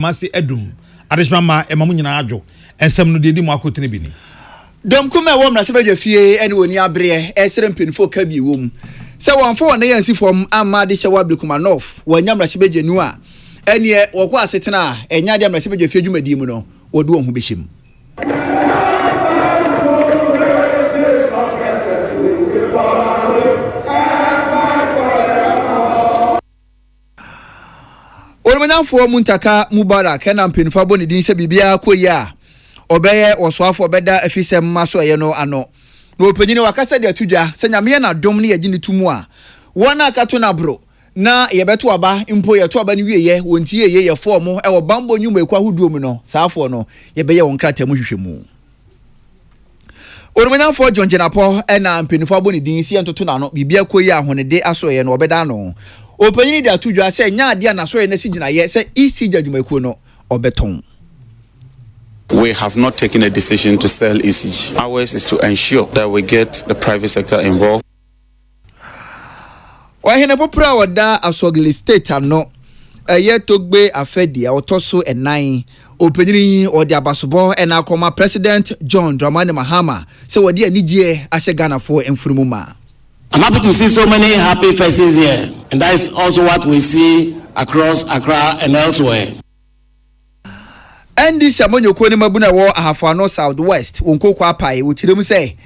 masi edum adesma ma emamu nyina adwo ensem no de di mu akotene bi ni dom kuma wo mra se badwa fie ene woni abre esere mpinfo ka bi wom se wonfo won ye nsi fom amma de hye wable kuma north wanya mra se badwa nu a ene wokọ asetena enya de mra se badwa fie dwumadi mu no wodo ho behim Ormanafo Muntaka Mubarak na mpinfa boni din se bibia koya obeye osoafo beda afisem maso ye no ano no opanyini wakasa de atudwa se nyame na dom ne ye gini tumu a wona akato na bro na ye beto aba impo ye to aba ne wieye wontie ye form e wo bambo nyuma ekwa huduo mu no saafo no ye beye won krata mu hwehwemu Ormanafo Jonjenapo na mpinfa boni din se entoto na no bibia koya ahonede aso ye no obeda no opanyini de atudwa se nya ade na so ye na sigina ye se ECG adwumakuo no obeton. We have not taken a decision to sell ECG. Ours is to ensure that we get the private sector involved. Wahene popra wada asogli state ano ye togbe afedi a otoso enan opanyini odi abasobo ena akoma President John Dramani Mahama se wodi anigye ahye Ghana for enfurumuma. I'm happy to see so many happy faces here, and that is also what we see across Accra and elsewhere. Endi samonyo ko ni mabuna wo ahafano southwest wonko kwa pai wotirem se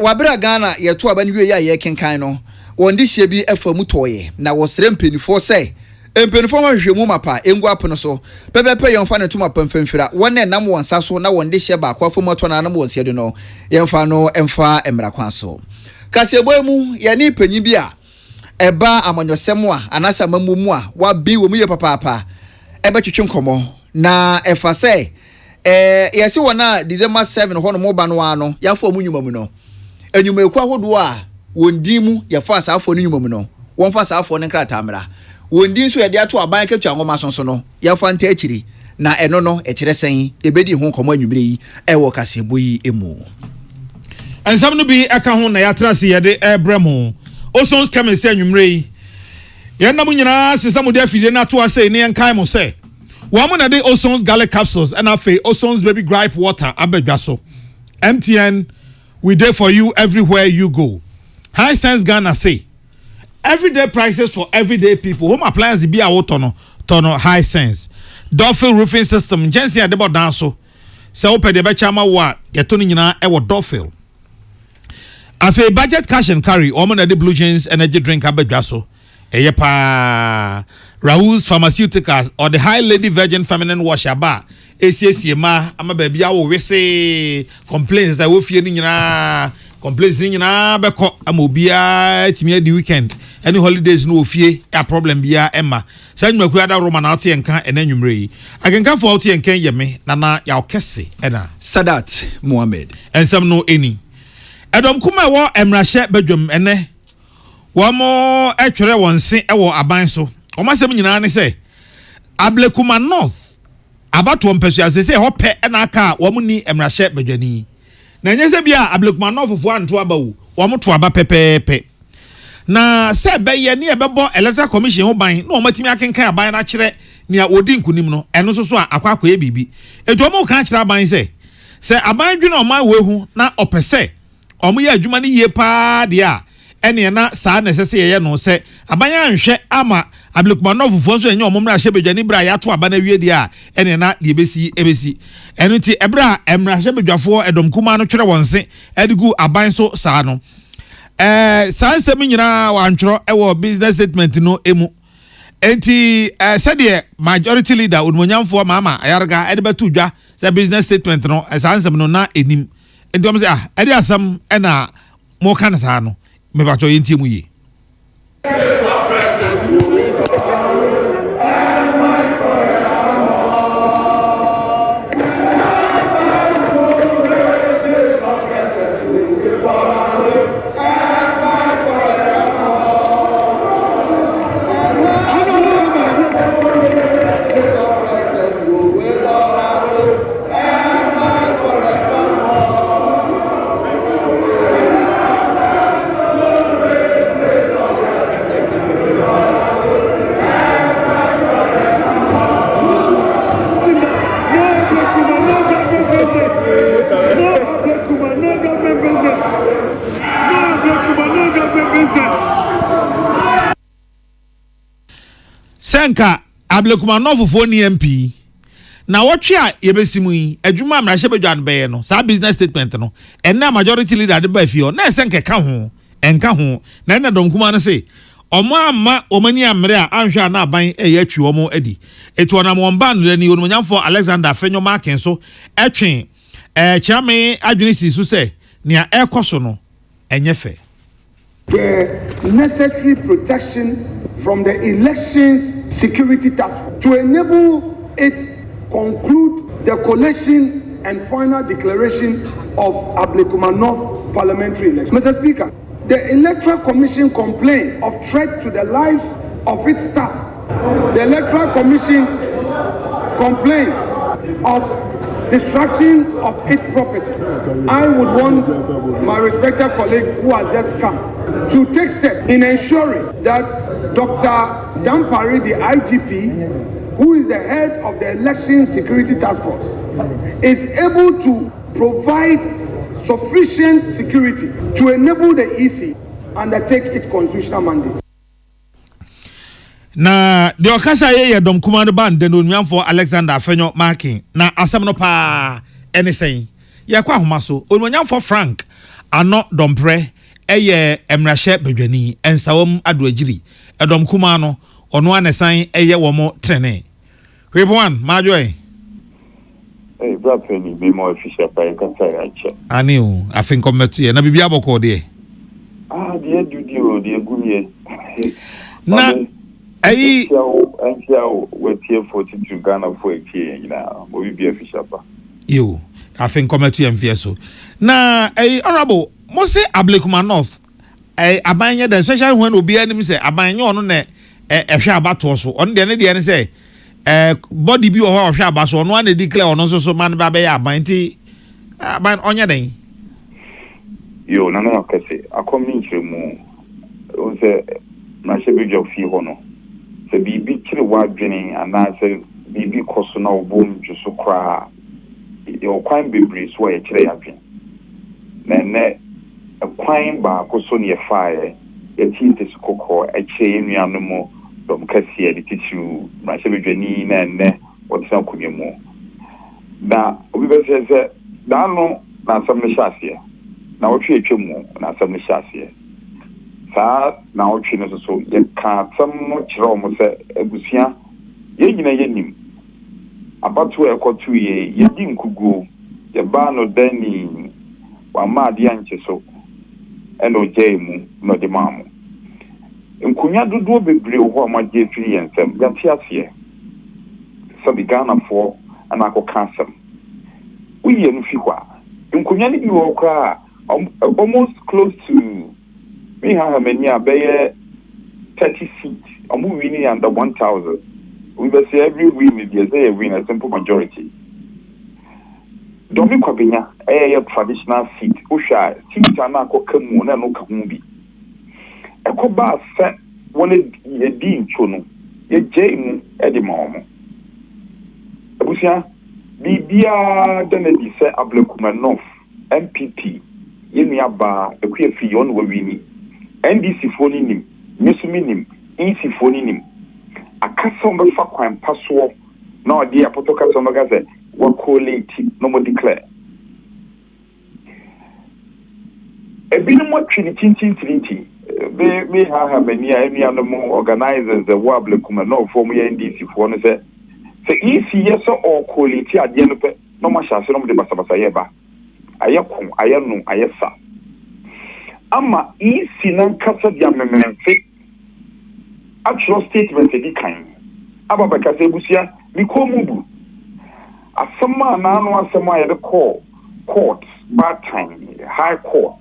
wabra Ghana ye to aba ni wie ya ye kenkan no wondi hye bi afamu toye na wo sere mpenifo se mpenifo ma hwehwemu mapa engu apono so pepepe yonfa ne tuma pamfamfira wonne nam wonsa so na wondi hye ba kwa afamu to na nam wonse de no yemfa no emfa emra kwa so kaseboemu ye ni panyi bi a eba amanyosem a anasa mamumu a wa bi wo mu ye papa eba twetwe nkomo na efa say yesi wona December 7 ho no moba no ano yafo mu nyuma mu no enyuma eku ahodo a wondi mu yafa asafo no nyuma mu no wonfa asafo no nkrata amra wondi nso yede ato aban ketu angoma sonso no yafa nta akiri na eno no ekire sen ebedi ho nkomo anwumire yi ewo kasebo yi emu ensam no bi aka ho na yatrase yede ebremu osons chemist anwumire yi yenam nyina system de afide na to ase ne enkan mo se Woman a day Osons garlic capsules and afe Osons baby gripe water abedwaso. MTN, we there for you everywhere you go. High Sense Ghana say everyday prices for everyday people. Home appliances be a tono High Sense. Dolphin roofing system. Jensi adebo danso. Se ope de bechama wa yetoni nyina ewo Dolphin. Afe budget cash and carry. Woman a day blue jeans energy drink abedwaso. Eyepa Raoul's Pharmaceuticals or the High Lady Virgin Feminine Wash aba ACCMA ama baby awo we say complaints that we fear nyina complaints nyina beko amobia timi di weekend any holidays no fie a problem bia emma sanyu maku ada Roman out enka enanwumre yi agenka for out enka yeme na ya okese ena Sadat Mohammed ensam no eni edom kuma wo emrahye badwam ene wamo etwere wonse ewo aban so omasem nyina ne se Ablekuma North abato mpesu ase se hope na aka wamo ni emrahye badwani na nyese bia Ablekuma North fo anto abawu wamo to aba pepepe na se beye ne ebebo electoral commission ho ban na omatimi akenkan aban na kire nia odi nkunim no eno so a akwakwa ye bibi edu omo kan kire aban se aban dwene oman wehu na opese omo ye adwuma ne ye pa de a ene na saa nesese ye no se abanya nhwe ama Ablekuma North fo so enye omomra hye bedwani bra ya to aba na wie de a ene na de ebesi eno ti ebra emra hye bedwafo edom kuma no twere wonse edigu aban so saa no saa nsem nyina wantworo ewo business statement no emu enti said majority leader odmonyamfo mama ayarga edebetu dwa say business statement no saa nsem no na enim enti om say ede asam ena mo kan saa no me ba to yenti mu yi Senka Ablekuma Nofu ni MP. Na watwe a yebesimu yi adwuma amrahye badwan be no sa business statement no enna majority leader de ba fie na esenke ka ho enka ho na enna dom kuma no se omo amma omani amre a anhwe na aban eye atwi omo adi etu ona mo mba no ni onumnyamfo Alexander Fenyo Markin so etwe chiame adwene si so se nia ekoso no enye fe. The necessary protection from the elections security task force to enable it conclude the collation and final declaration of Ablekuma North parliamentary election. Mr. Speaker, the Electoral Commission complained of threat to the lives of its staff. The Electoral Commission complained of destruction of its property. I would want my respected colleague who has just come to take steps in ensuring that Dr. Dampari, the IGP, who is the head of the Election Security Task Force, is able to provide sufficient security to enable the EC undertake its constitutional mandate. Na the okasa ye dom kuma no band den onyanfo Alexander Fenyo Markin na asem no pa anything ye kwa homa so onyanfo Frank ano dompre eye emrahye badwani ensawom adoagiri edom kuma no ono anesan eye wo mo trene Webwan majoy eh brother ni be more official by Kansai ani o afin committee na bibia boko de de dudio de gumie na ayi antia wetie 42 Ghana for ekie nyina mo bibia official ba yo afin committee mfieso na ayi honorable mo say Ablekuma North abanye the special when obi anim say abanye ono na ehwe abato so on de ne de ne say body bi o ho hwe abaso ono na declare ono so man ba be ya abanti aban onya den yo na na kase akomi nchemu o se na shebe jo fi ho no se bibi kire wa dwene ana se bibi koso na obom juso kra yo kwan bebre so ya kire ya dwen na ne kwan ba koso ne faaye ya tinte su kokko a kire nuanu mo dom kasi e titu na shebe dwani na ne o tsa kunyemu da obi be se da no na samne shasie na wotwe etwemu na samne shasie sa na wotwe no so ye ka tam no kire mo se egusia ye nyina ye nim abatu ekotu ye di nkugu ye ba no dani wa ma ade anche so eno jemu no de mamu nkunya dodo bebre ho ma je firi yensem yati asie sabi Ghana for anako kansem uye no fi kwa nkunya ni bi wo kwa almost close to we have many abeye 30 seats amu winning under 1000 we be say every win is a win a simple majority domi kwabenya traditional seat usha seat anako kamu na no kamu bi ekoba se wona ye di ncho no ye jemu edi maomo abusia bibia danadi se Ablekuma North MPP yemi aba ekue fi yon we wini NDC foni nim mesumi nim EC foni nim akasa on be fa kwan paso na odi apotoka so magaze wa collate no mo declare ebinu mo twini we have many organizers the Ablekuma North from NDC for no say easy yes or quality at the end of no ma chance no de basa yeba ayekon ayenu ayesa ama easy nan kasa dia mememfe actual statement e kan ababa kasa ebusia mi ko mubu asama na anu asama ye de court bad time high court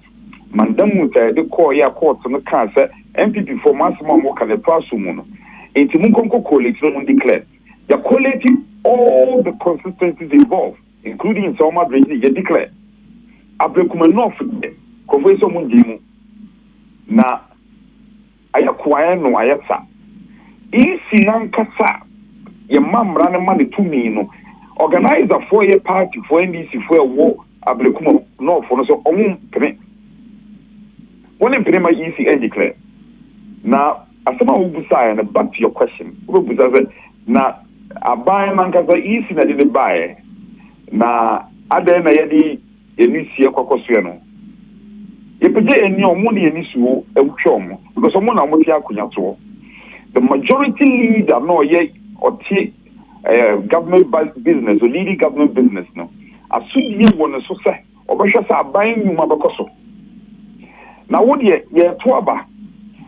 mandamu ta de call ya court no kan say MPP for maximum mo kan the pasu mu no enti mun konko collate no declare they are collating all the consistencies involved including some Madrid they declare Ablekuma North conversation mun dimu na ayakwaye no ayasa isi nan kasa ye mamra ne ma ne tumi no organizer for a party for NDC for a war Ablekuma North no so pene one pene ma isi declare na asema ubusa and back to your question ubusa say na aban mankasa isi na de bae na adan na yedi enisi ekwakoso no yepje eni omo ne enisuo ewutwom because omo na omo ti akunyato the majority leader no ye oti government business or leading government business no asudie won so say obehwe say aban nyuma bekoso na wodi ye to aba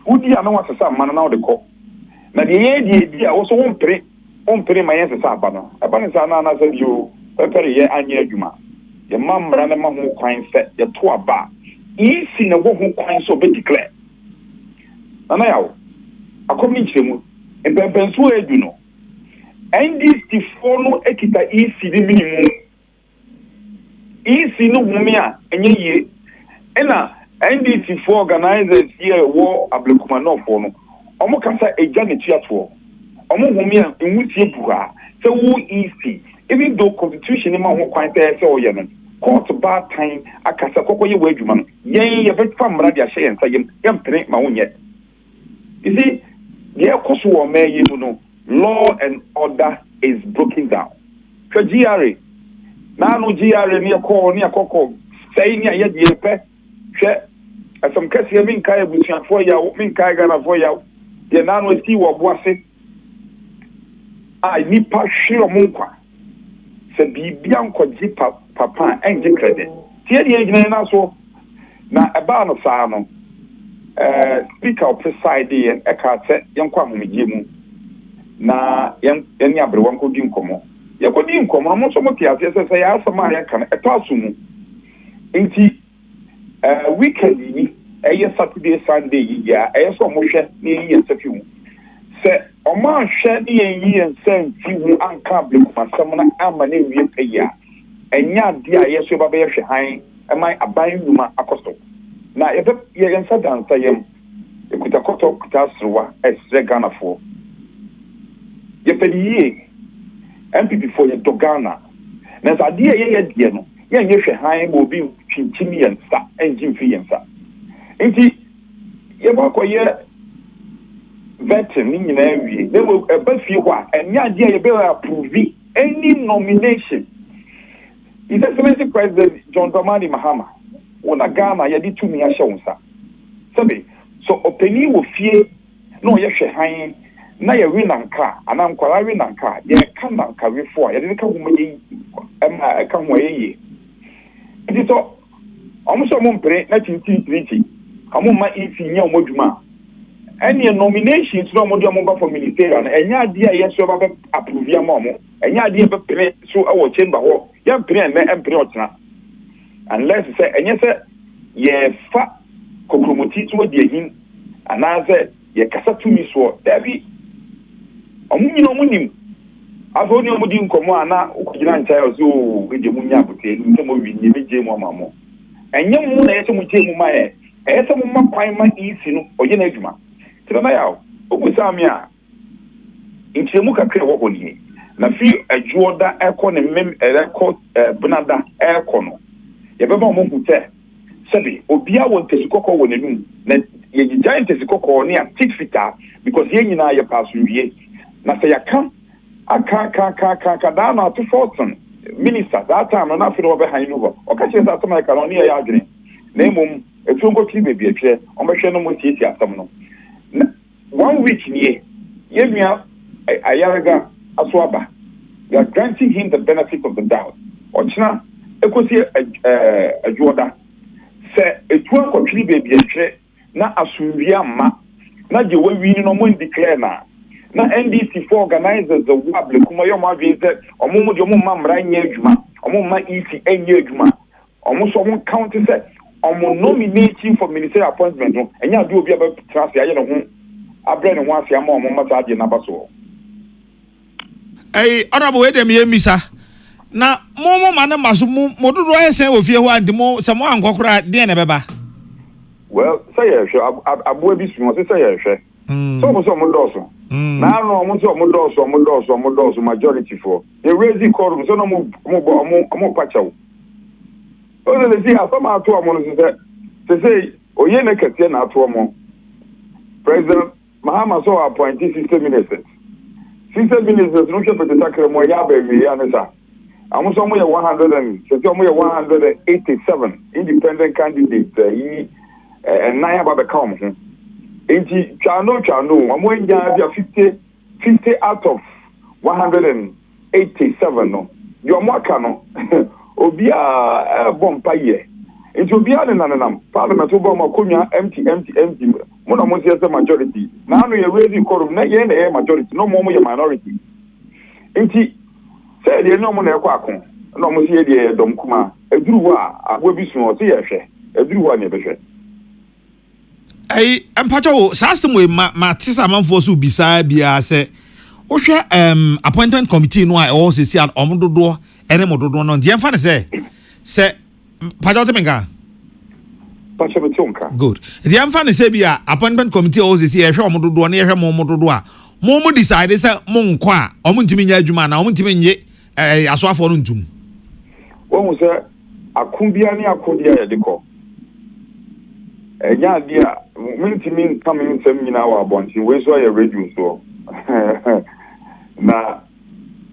wodi ana wasesa man na wode ko na de ye di a wo so wompere ma ye sesa aba no aba ne sa na say you pepere ye anya adwuma ye mamra na ma ho kwan se ye to aba isi na wo ho kwan so be declare na yawo akomi nchemu embenso edu no NDC no ekita isi di minimum isi no humia enye ye ena NDC organizers here wo ablekuma no for no omo kasa eja ne tuato omo humia enwutie buha se wo isi even though constitution ma ho kwan te se oye no court bad time akasa kokoye wo adwuma no yen ye betfa mra dia hye yen sayem yempere ma wonye you see the ekoso wo meye mu no law and order is broken down. So GRA. Now no GRA ni akoko say ni aye die pe. Hwe asam kase min kai busuan fo ya min kai gana fo ya. Ye na no sti wo boase. Ni pa hwiro mo nkwa. Se bibia nkwaji papa enje credit. Tie die gina na so na eba no saa no speaker preside and ekate yenkwa homegye mu na yen abre wan ko di nkomo ye ko di nkomo mo so mo tia se ya asama ya kan etaso mu enti weekend ni Saturday Sunday ya so mo hwe ni yen safi mu se o ma hwe ni yen santi hu anka ble kuma sam na ama na wie peya enya de a ye so ba be hwe han amai aban numa akosto na ye yen sa dan sayem ekuta koto kuta sruwa esre Ghana for ye pediye MPP for ye dogana na sa die ye die no ye hwe han mo bi twinchimi yen sa engine fi yen sa enti ye ba ko ye veteran ni nyina wie na mo ba fi kwa enya die ye be approve any nomination His Excellency President John Dramani Mahama wona Ghana ye di tumi a hyewonsa sabe so openi wo fie no ye hwe han na ye winanka anankwara winanka ye kananka wefo ye de ka huma ye ka huma ye it so omuso mo mpre na tintintinti amo ma ifi nya omodwuma any nominations no mo de mo ba for ministerial na enya ade a ye so ba approve ya mo enya ade be pre so awo chamber ho ye pre na empre otena unless say enya say ye fa kokromoti to de hin anaze ye kasa tumi so dabi omunyino munim aso ni omudi nkomo ana ukugina ncha ozo eje munya abute ni mo wi ni beje mu amamo enye mu na yese mu je mu ma yese mu ma kwan ma isi no oje na adwuma tira na yawo obusa mi a nchemu kakra wo ho ni na fi ajuoda eko ne mem eko bunada eko no ye beba mo hute sabi obia won tesikoko wo nenum na ye giant tesikoko ni a tikfita because ye nyina ye paso wie na se yaka aka da na to fortune minister that time na fi no be han no o ka che sa sama ka no ne ya adwene na mum etu ngo ti bebi atwe o mehwe no mo tieti asam no 1 week nie ye nua ayaraga aswaba you are granting him the benefit of the doubt ochina ekosi ajuoda se etu akotwi bebi atwe na asumwia ma na je wawi no mo declare na NDC for organizers the wable kuma yo ma dwen se omo de omo mamra nya adwuma omo ma EC enya adwuma omo so omo count se omo nominating for ministerial appointment no enya do obi aba transfer aye no ho abre no ho afia ma omo mata ade na baso honorable we dem ye misa na mo ma na maso mo dodo esen ofie ho ande mo se mo ankokora de na beba well say sure abo bi sumo say sure so mo doso na no mo doso majority for the raising quorum so no mo pachawo o le si asama ato mo no say oye na kete na ato mo president Mahama so appointed 60 ministers. 60 ministers no shepe the takre mo ya ba wi ya nesa. Amo so mo ya 187 independent candidates and nine about the come. Enti chano amo nja bia 50 out of 187 no. Yo mo aka no. Obi a bompa ye. Enti obi a nanam parliament obo ma konwa empty. Mo na mo say majority. Na no ye raise quorum na ye na majority no mo ye minority. Enti say de no mo na ekọ akon. No mo say de dom kuma eduru a agbobi sun o say ye hwe. Eduru a na be hwe. Ai empacho sasem we ma tisa manfo so bisa bia se wo hwe appointment committee no a o se an omododo ene mododo no de emfa ne se pacho temenga Pacho betonka. good de emfa ne se bia appointment committee o se e hwe omododo na e hwe mododo a mo decide se mo nko a omo ntimi nya adwuma na omo ntimi nye asoafo no ntum Won se akumbia ni akodia ye de ko enya dia mintimi coming sem nyina wa bonti we so ya radio so na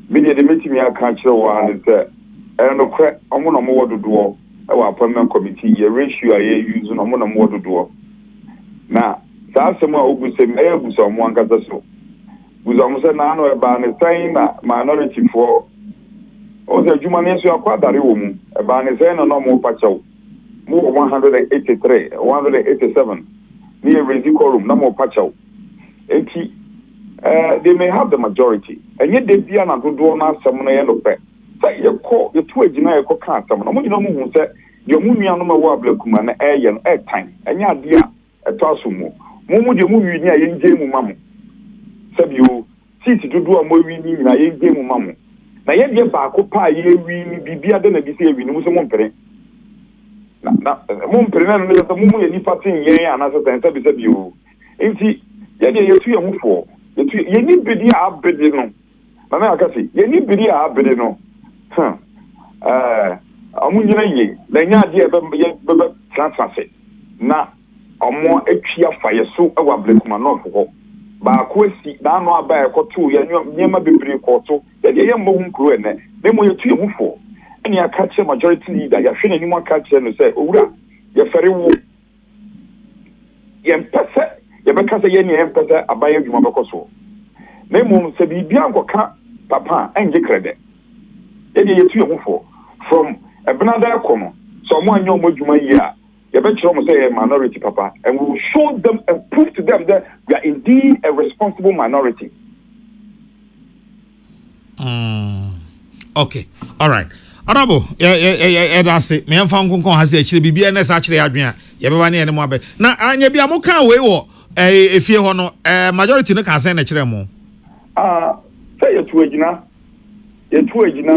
media de metimi aka kire wa ne se no kre omo no mo wododo e wa appointment committee ye ratio ye use no mo no mo wododo na saa sem a ogusem e agusa mo ankasa so gusa mo se na no e ba ne sai na minority for o se juma ne so akwadare wo mu e ba ne sai no mo pachaw mo 183 187 near Rezicorum, no more patcho. They may have the majority, and yet they be an do not summon a yellow pet. Say your call, your two generic can't summon. You know who said your movie on my warbler command air and air time, and ya dear a tossumo. Momo, your movie near yen game mamma. Said you see to do a movie in a yen game mamma. Now yet your back up pie, ye be beer than a decay, we know some penny. Na mo mprenna no so mo ye nipa tin yen anasa tenta bi se bi o enti ye de yetu ye hufo yetu ye ni bidi a bidi no na na aka se ye ni bidi a bidi no amu nyina ye na nya de be transfer na omo atwia fa ye so e wa blekuma no fo ba ko si na no aba e ko to ye nyema bebre ko to ye de ye mo hu kro ene na mo yetu ye hufo any a catcher majority leader, you're feeling any more catcher and say, Ura, you're very wood. Yen pesa, you because a yen pesa, a buyer you mabacoso. Name said, be bianco cat, papa, and get credit. Then you two for from a banana corner, someone young with my year. You bet you almost say a minority, papa, and we will show them and prove to them that we are indeed a responsible minority. Okay, all right. Honorable, that's it. Me found Concon has actually be an actually adrian. Yabani and Mobe. Now, I be a moka way or a fear honor, majority no can send a tremo. Say it to Egina,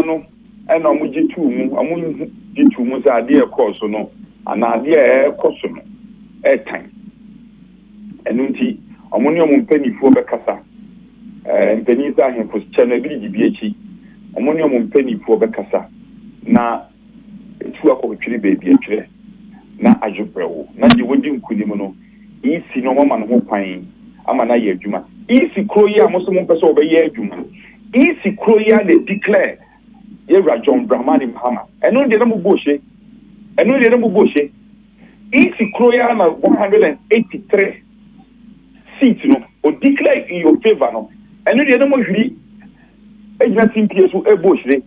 no, and on Muji2, among G2 Musa idea course or no, an idea caution, air time. And Unti, ammonium penny for Becassa, and Penisa him for Chernobyl BH, ammonium penny for Becassa. Na etu akọtwiri baby atwere na ajubrewo na de wodi nkunim no isi no mama no kwan ama na ye adwuma isi kroyi amoso mo pese obeye adwuma isi kroyi a de declare ye John Brahmani Mahama eno de na mo bohye isi kroyi na 183 seats no o declare in your favor no eno de na mo hwiri ejina timpies so e bohye.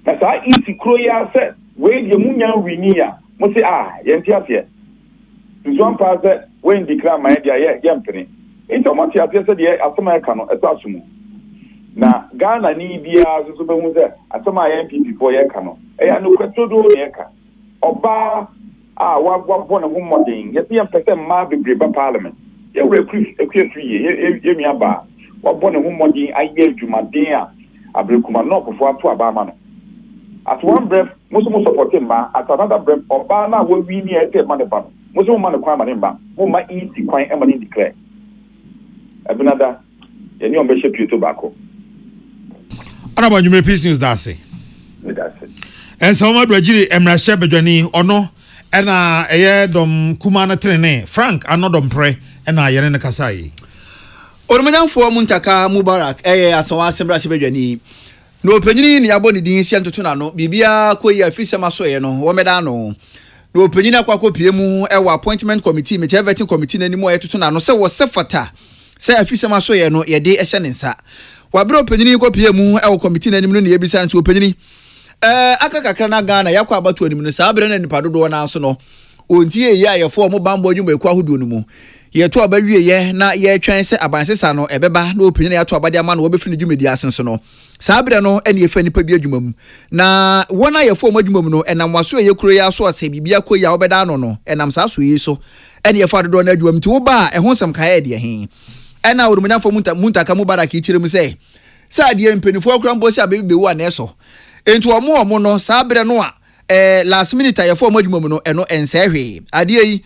Na sa isi kroya se we de munya winia mo se yenti afie nzon pa se we declare my dia ye mpene into mo ti afie se de asoma ka no eto asumu na Ghana ni bia so be hu se asoma ya MPP for ye ka no e ya no kweto do ye ka oba wa bo na hu modern ye ti empese ma bebre ba parliament ye recruit ekwe ye mi aba wa bo na hu modern aye adwumaden a abrekuma no kofo ato aba ma no. At one breath, most support him, at another breath, or Bana will be near a money ban. Most of man crime in back, who might eat the crime and money declare. Another, the new bishop you tobacco. What about you, may peace news, Darcy? And so much Reggie Emra Shebedani or no, and a year dom Kumana Trene, Frank, and not dom pray, and I yen Kasai. Orumanyamfo Muntaka Mubarak asawa asembra sebedwani no opanyini ni abɔ ne din sia ntoto na no bibia koyi afisa masoye no wo meda no no opanyini akwakopie mu ɛwɔ appointment committee me vetting committee nani mu ayetoto na no sɛ wo sefata sɛ afisa masoye no ye de ɛhyɛ ne nsa wabere opanyini kopie mu ɛwɔ committee nani mu no ye bisa nso opanyini aka kakra na Ghana yakɔ abatu anim no saa bere na nipa dodo na so no ontie ye ayefo mo bambo adwuma ekwa hodo no mu ye to abawie ye na ye twɛn sɛ abansesa no ɛbɛba na opanyini ya to abade ama no wɔbɛfi ne dwumadi asenso no saa bere no ɛne efa nipa bi adwuma mu na wɔn ayefo mo adwuma mu no ɛnam waso ye kuro ya so ɔsɛ bibia kɔ ya wɔbɛda no no ɛnam saa so yi so ɛne efa dodo na adwuma mu ti wo ba ɛho nsɛm kae de he ɛna orumanyafo Muntaka Mubarak kyerɛ mu sɛ adie mpanifo akura mbo sɛ abebe wo anɛso enti ɔmo no saa bere no a last minute ayefo mo adwuma mu no ɛno ɛnsɛ hwe adie yi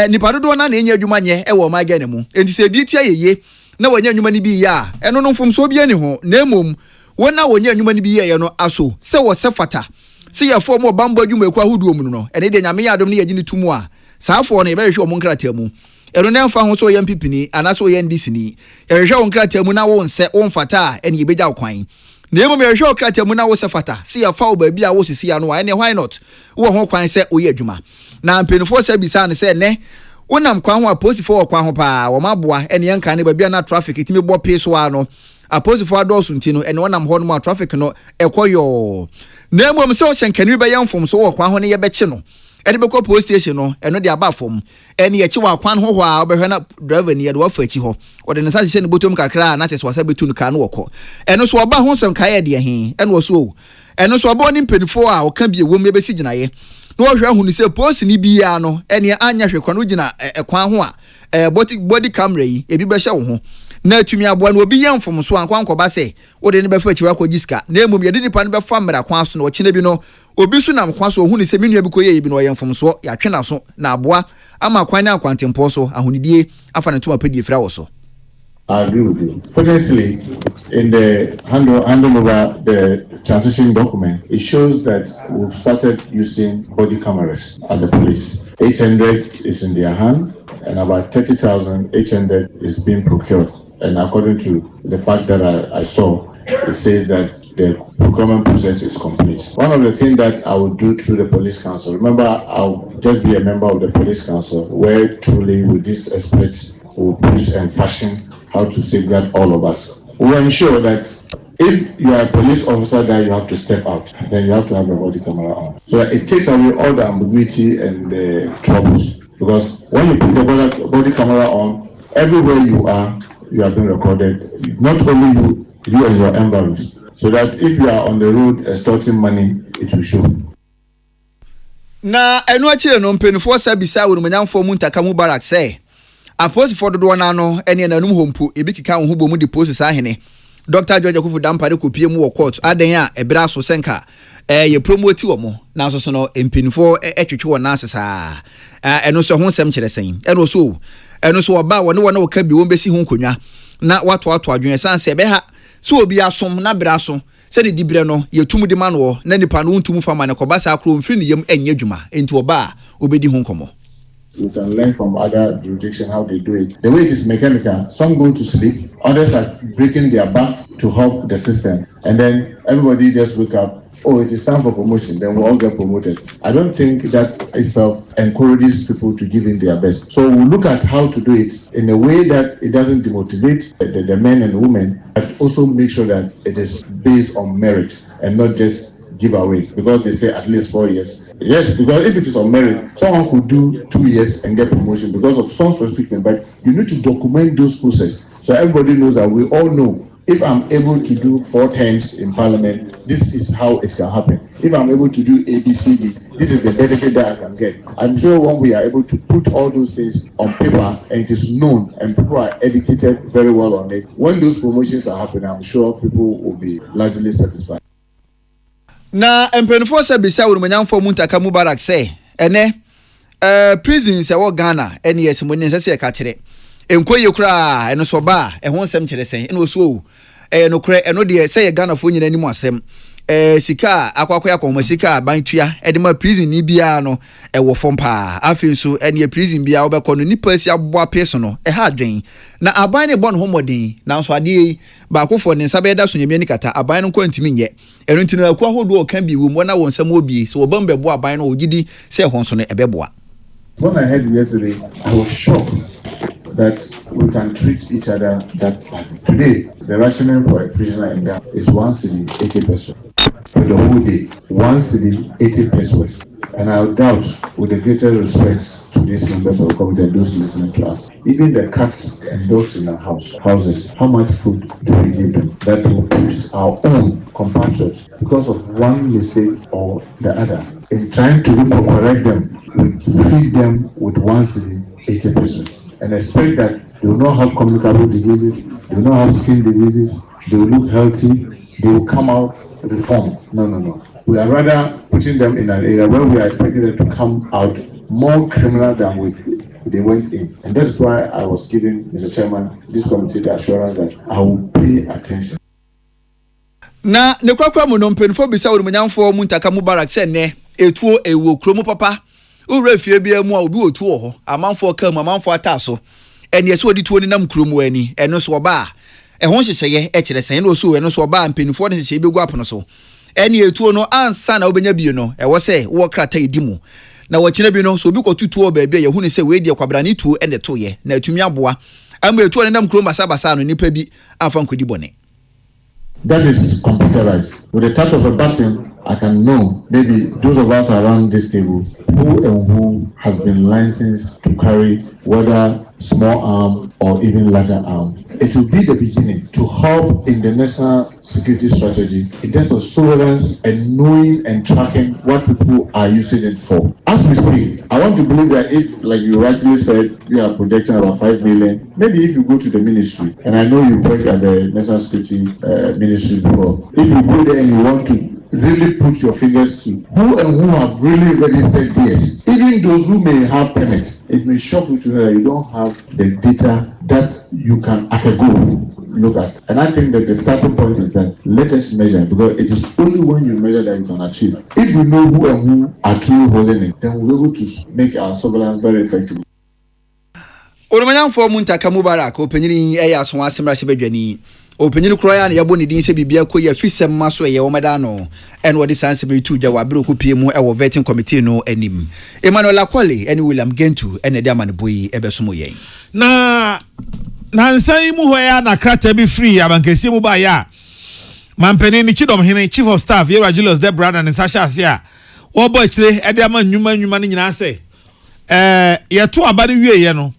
nipa dodo na enye adwuma nye ɛwɔ ma gane mu enti sɛ bi tia yeye na wɔnya adwuma ni bi ya ɛno no mfom so bi ani ho na emom wona wɔnya adwuma ni bi ya no aso sɛ wɔ sɛ fata sɛ yefo mo bambo adwuma ekwa hodo mu no ɛne de nyame ya adom ne yɛgye ne tumu a saafo no yɛbɛhwɛ ɔmo nkrata mu ɛno na mfa ho so yɛ mpipini anaso yɛ ndisini yɛhwɛ ɔmo nkrata mu na wo nsɛ wo mfata ɛne yɛbɛgya okwan na emu me hwɛ okrata mu na wo sefata si ya fa obabi a wo sisi ya no ene why not wo ho kwan sɛ oyi adwuma na mpenifo sɛ bisa ne sɛ ne wonam kwan ho aposifo wɔ kwan ho pa wo maboa ene yanka ne babi na traffic itimi bɔ pe so ano aposifo adɔso nti no ene wonam ho no ma traffic no ekoyo na emu me sɛ o hyenkani bɛ yɛmfom so wɔ kwan ho ne yɛbɛkye no ɛde bɛkɔ police station no ɛno de aba fam ɛne yɛkye wɔ kwan ho a wobɛhwɛ na driver ne yɛde wafa akyi hɔ ɔde ne sa hyehyɛ ne botom kakra na kyɛ so wasa betu no ka no wɔkɔ ɛno so ɔba ho nsɛm kae de he ɛno wɔ so ɛno so ɔba ne mpanifo a ɔka bi ewom yɛbɛsi gyinaeɛ na wɔhwɛ ahu ne sɛ police ni bia no ɛne anya hwɛ kwan no gyina ɛkwan ho a body camera yi ebi bɛhyɛ wo ho na atumi aboa no obi yɛ mfom so ankwan kɔba sɛ wode ne bɛfa akyi wakɔ giska na emom yɛde nipa no bɛfa mmara kwan so na ɔkyena bi no obi so nam kwan so ohun ne sɛ menua bi kɔyɛ bi no ɔyɛ mfom so yɛatwe na so na aboa ama kwan na akwantempɔ so ahonidie afa ne toma pedie fra wɔ so. I agree with you. Fortunately, in the handing over the transition document, it shows that we've started using body cameras at the police. 800 is in their hand, and about 30,800 is being procured. And according to the fact that I saw, it says that the procurement process is complete. One of the things that I will do through the police council, remember, I'll just be a member of the police council, where truly with these experts will push and fashion how to safeguard all of us. We will ensure that if you are a police officer that you have to step out, then you have to have a body camera on. So that it takes away all the ambiguity and the troubles. Because when you put the body camera on, everywhere you are being recorded. Not only you and your environs. So that if you are on the road extorting money, it will show. Na enu achire no mpenifo sa bisa Orumanyamfo Muntaka Mubarak say aposifo dodo na no ene nanum hompo ebi kika ho bomu de post sa hene Dr. George Akufu Dampare kopie mu wɔ court adan a ebra so senka ye promote wo mo na so so no mpenifo etwetwe wɔ na asesa eno so ho nsɛm kyerɛ sɛn eno so oba wɔ ne wɔ na wɔka bi wɔn besi ho konwa na wato adwene sanse be ha so obi asom na bra so se de dibre no yetum de ma no na nipa no ntum fama ne kɔba sa akro mfiri ne yam anya dwuma enti oba obedi ho nkɔmɔ. You can learn from other jurisdictions how they do it. The way it is mechanical, some go to sleep, others are breaking their back to help the system. And then everybody just wake up, oh, it is time for promotion, then we all get promoted. I don't think that itself encourages people to give in their best. So we'll look at how to do it in a way that it doesn't demotivate the men and women, but also make sure that it is based on merit and not just give away, because they say at least 4 years. Yes, because if it is on merit, someone could do 2 years and get promotion because of some specific thing, but you need to document those processes so everybody knows that we all know if I'm able to do 4 terms in parliament, this is how it can happen. If I'm able to do ABCD, this is the benefit that I can get. I'm sure when we are able to put all those things on paper and it is known and people are educated very well on it, when those promotions are happening, I'm sure people will be largely satisfied. Na mpenifo se bisa Orumanyamfo Muntaka Mubarak say ene prisons e wo Ghana ene yesimoni se ka kire enkoye kura eno so ba e ho nsem kire sen ene oso no kure eno de se ye Ghana fo nyina anim asem sika akwakoya kɔma sika bantua edema prison ni bia no wo fom pa afei so ene prison bia wobɛkɔ no nipa si aboa peso no ha adwen na aban ne bɔ no homɔden na so ade ba akofo ne nsa bɛda so nyame ni kata aban no kwantimi nyɛ eno ntino akwa hodo kan bi wo mo na won sam obi so wobam bɛbo aban no ogidi sɛ hon so no ɛbɛboa. When I heard yesterday, I was shocked that we can treat each other that badly. Today, the rationale for a prisoner in Ghana is 1 cedi 80 pesos. For the whole day, 1 cedi 80 pesos. And I doubt, with the greatest respect to these members of the committee and those listening to us, even the cats and dogs in our houses, how much food do we give them? That will put our own compatriots, because of one mistake or the other, in trying to correct them, we feed them with 1 cedi 80 pesos. And expect that they will not have communicable diseases, they will not have skin diseases, they will look healthy, they will come out reformed. No. We are rather putting them in an area where we are expecting them to come out more criminal than they went in. And that's why I was giving Mr. Chairman this committee the assurance that I will pay attention. Na ne kwakwa mu no mpenfo bisa wo munyamfo mu ntaka Mubarak se ne etuo ewo kromo papa owura fie bia mu a obi otuo ho amanfo ka mu amanfo ataso ene ese odi tuo ni nam kromo ani eno so oba ho hyehyeye ekire sen no so eno so oba mpenfo ne hyehyeye begu apono so ene etuo no ansa na obenya bie no ewo se wo krata edimu na wo kire bi no so obi kotutuo ba bia ye hu ne se we die kwabra ne tuo ene toye na atumi aboa ama etuo ne nam kromo basa no nipa bi amfa nkodi bone. That is computerized. With the touch of a button, I can know maybe those of us around this table who and who has been licensed to carry whether small arm or even larger arm. It will be the beginning to help in the national security strategy in terms of surveillance and knowing and tracking what people are using it for. As we speak, I want to believe that if, like you rightly said, you are projecting about 5 million, maybe if you go to the ministry, and I know you've worked at the national security ministry before, if you go there and you want to really put your fingers to who and who have really registered yes, even those who may have permits, it may shock you to know that you don't have the data that you can at a go look at. And I think that the starting point is that let us measure, because it is only when you measure that you can achieve. If we know who and who are truly holding it, then we'll be able to make our surveillance very effective. Oromanyamfo mu ntaka Mubarak openyini eya so asemra se badwani openyini kroya na yabo ne din se bibia koyi afisem maso ye womeda no en wodi sanse metu dwa wabere kopie mu e wo vetting committee no anim Emmanuel Akwale ene William Gentu ene de amane boyi ebesomo yen na nsan mu hoya na krata bi free abankesi mu ba ya mampeni ni chidom hene chief of staff Yera Julius Debra and Sasha Asia wo bo chire e de ama nnwuma ne nyina se ye to abade wie ye no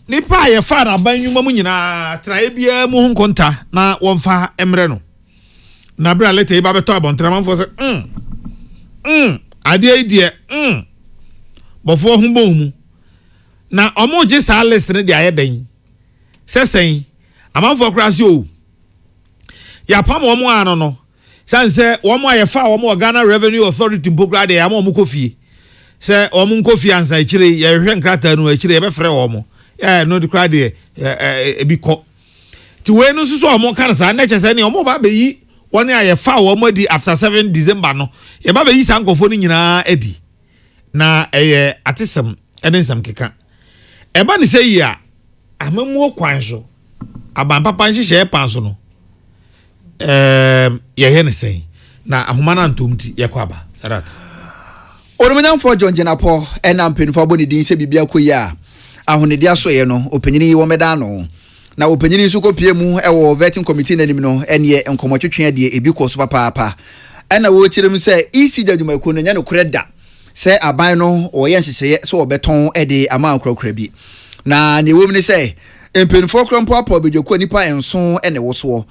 nipa ye fa na ban nnwuma mu nyina trae bia mu nkonta na wonfa emre no na bra leta e ba beto abontra manfo se ade idie bofo hu bo mu na omo je sa list ne dia ye den sesen amanfo krasi o ya pam omo ano no sanse omo ayefa omo Ghana Revenue Authority mpokra de ya omo kofie se omo nkofie ansa ikire ye hwe nkrata no ikire ye be frɛ omo no the crowd ebi ko ti we no so omo kan sa na che se ne omo ba be yi woni ayefa omo di after 7 December no ye ba be yi sankofo ni nyina edi na atesem ene nsam keka eba ni se yi a amamu kwan so aban papa nhihye panso no ye he ne sen na ahoma na ntomti ye kwaba sarat Oromanyamfo John Jenapo ena mpenfo aboni din se bibia koyi a ahonede aso ye no openyini wo meda no na openyini su kopie mu e wo vetting committee nanim no ene enkomotwetwe de ebi ko so papa ena wo kirem se EC jadwumako no nya no koreda se aban no oye nhihye se obeton e de ama akrokra bi na ne wom ni se empenfo krampo apo bedwako nipa enso ene wo so